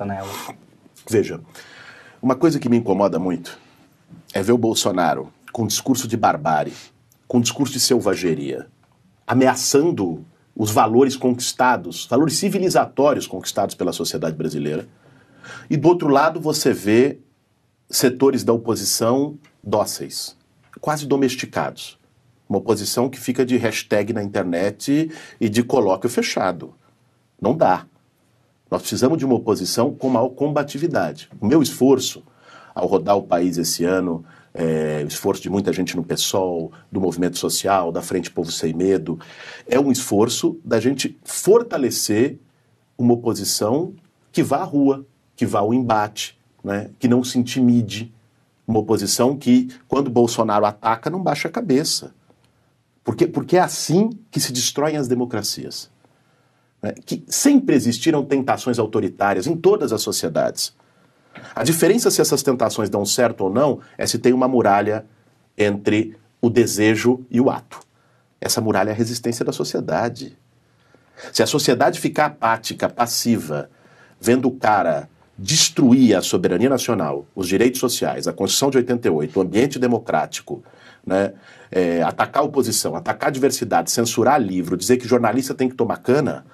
nela. Veja, uma coisa que me incomoda muito é ver o Bolsonaro com um discurso de barbárie, com um discurso de selvageria, ameaçando os valores conquistados, valores civilizatórios conquistados pela sociedade brasileira. E do outro lado você vê setores da oposição dóceis, quase domesticados. Uma oposição que fica de hashtag na internet e de colóquio fechado. Não dá. Nós precisamos de uma oposição com maior combatividade. O meu esforço ao rodar o país esse ano, o esforço de muita gente no PSOL, do movimento social, da Frente Povo Sem Medo, é um esforço da gente fortalecer uma oposição que vá à rua, que vá ao embate, né, que não se intimide. Uma oposição que, quando Bolsonaro ataca, não baixa a cabeça. Porque é assim que se destroem as democracias. Né? Que sempre existiram tentações autoritárias em todas as sociedades. A diferença se essas tentações dão certo ou não é se tem uma muralha entre o desejo e o ato. Essa muralha é a resistência da sociedade. Se a sociedade ficar apática, passiva, vendo o cara destruir a soberania nacional, os direitos sociais, a Constituição de 88, o ambiente democrático, né, atacar a oposição, atacar a diversidade, censurar livro, dizer que jornalista tem que tomar cana,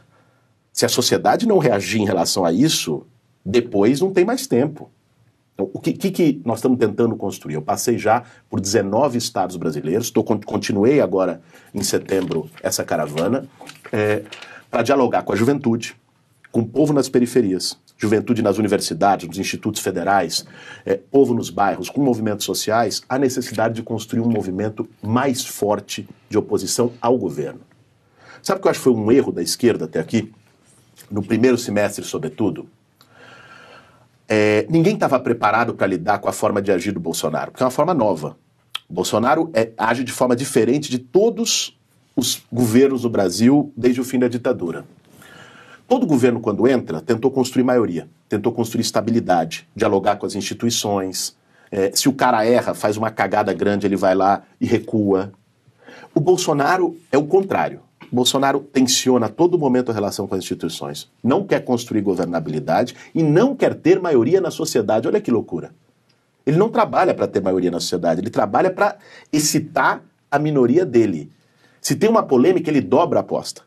se a sociedade não reagir em relação a isso, depois não tem mais tempo. Então, o que nós estamos tentando construir? Eu passei já por 19 estados brasileiros, continuei agora em setembro essa caravana, para dialogar com a juventude, com o povo nas periferias, juventude nas universidades, nos institutos federais, povo nos bairros, com movimentos sociais, a necessidade de construir um movimento mais forte de oposição ao governo. Sabe o que eu acho que foi um erro da esquerda até aqui? No primeiro semestre, sobretudo, ninguém estava preparado para lidar com a forma de agir do Bolsonaro, porque é uma forma nova. O Bolsonaro age de forma diferente de todos os governos do Brasil desde o fim da ditadura. Todo governo, quando entra, tentou construir maioria, tentou construir estabilidade, dialogar com as instituições. Se o cara erra, faz uma cagada grande, ele vai lá e recua. O Bolsonaro é o contrário. O Bolsonaro tensiona a todo momento a relação com as instituições. Não quer construir governabilidade e não quer ter maioria na sociedade. Olha que loucura. Ele não trabalha para ter maioria na sociedade, ele trabalha para excitar a minoria dele. Se tem uma polêmica, ele dobra a aposta.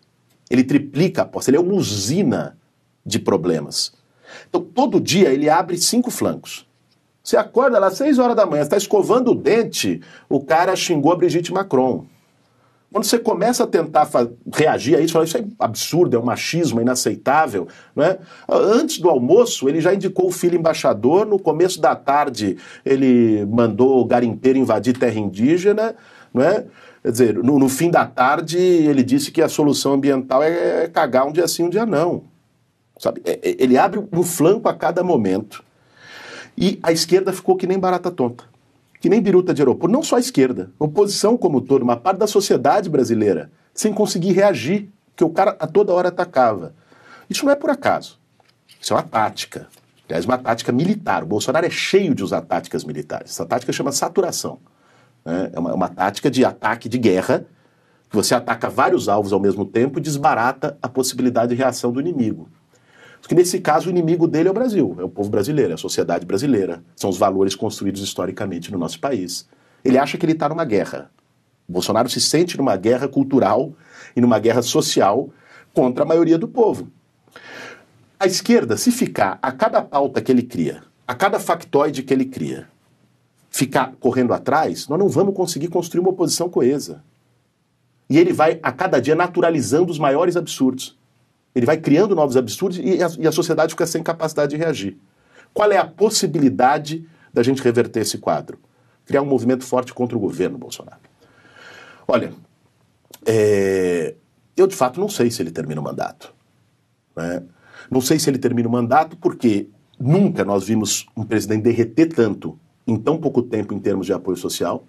Ele triplica a aposta, ele é uma usina de problemas. Então, todo dia ele abre 5 flancos. Você acorda lá às 6 horas da manhã, está escovando o dente, o cara xingou a Brigitte Macron. Quando você começa a tentar reagir a isso, fala, isso é absurdo, é um machismo, é inaceitável. Não é? Antes do almoço, ele já indicou o filho embaixador, no começo da tarde ele mandou o garimpeiro invadir terra indígena, não é? Quer dizer, no fim da tarde ele disse que a solução ambiental é cagar um dia sim, um dia não. Sabe? Ele abre um flanco a cada momento. E a esquerda ficou que nem barata tonta. Que nem biruta de aeroporto. Não só a esquerda. A oposição como todo, uma parte da sociedade brasileira, sem conseguir reagir, porque o cara a toda hora atacava. Isso não é por acaso. Isso é uma tática. Aliás, uma tática militar. O Bolsonaro é cheio de usar táticas militares. Essa tática chama saturação. É uma tática de ataque de guerra, que você ataca vários alvos ao mesmo tempo e desbarata a possibilidade de reação do inimigo. Porque nesse caso o inimigo dele é o Brasil, é o povo brasileiro, é a sociedade brasileira, são os valores construídos historicamente no nosso país. Ele acha que ele está numa guerra. O Bolsonaro se sente numa guerra cultural e numa guerra social contra a maioria do povo. A esquerda, se ficar a cada pauta que ele cria, a cada factoide que ele cria, ficar correndo atrás, nós não vamos conseguir construir uma oposição coesa. E ele vai, a cada dia, naturalizando os maiores absurdos. Ele vai criando novos absurdos e a sociedade fica sem capacidade de reagir. Qual é a possibilidade da gente reverter esse quadro? Criar um movimento forte contra o governo Bolsonaro. Olha, eu de fato não sei se ele termina o mandato. Né? Não sei se ele termina o mandato porque nunca nós vimos um presidente derreter tanto em tão pouco tempo em termos de apoio social,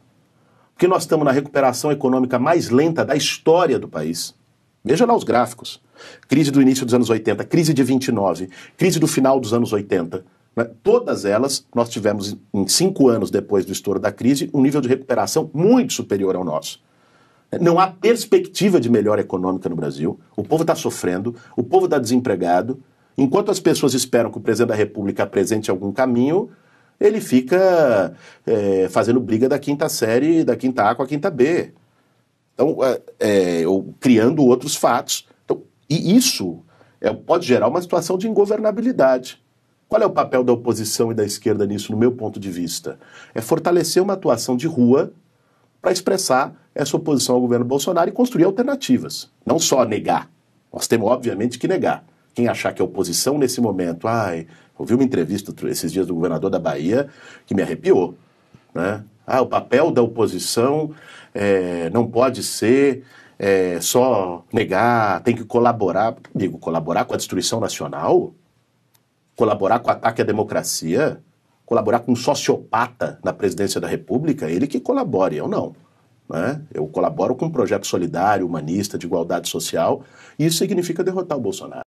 porque nós estamos na recuperação econômica mais lenta da história do país. Veja lá os gráficos. Crise do início dos anos 80, crise de 29, crise do final dos anos 80. Né? Todas elas, nós tivemos, em 5 anos depois do estouro da crise, um nível de recuperação muito superior ao nosso. Não há perspectiva de melhora econômica no Brasil, o povo está sofrendo, o povo está desempregado, Enquanto as pessoas esperam que o presidente da República apresente algum caminho, ele fica fazendo briga da quinta série, da quinta A com a quinta B. Então, ou criando outros fatos. Então, e isso pode gerar uma situação de ingovernabilidade. Qual é o papel da oposição e da esquerda nisso, no meu ponto de vista? É fortalecer uma atuação de rua para expressar essa oposição ao governo Bolsonaro e construir alternativas. Não só negar. Nós temos, obviamente, que negar. Quem achar que a oposição nesse momento... ouvi uma entrevista esses dias do governador da Bahia que me arrepiou, né? O papel da oposição não pode ser só negar, tem que colaborar. Digo, colaborar com a destruição nacional? Colaborar com o ataque à democracia? Colaborar com um sociopata na presidência da República? Ele que colabore, eu não. Né? Eu colaboro com um projeto solidário, humanista, de igualdade social, e isso significa derrotar o Bolsonaro.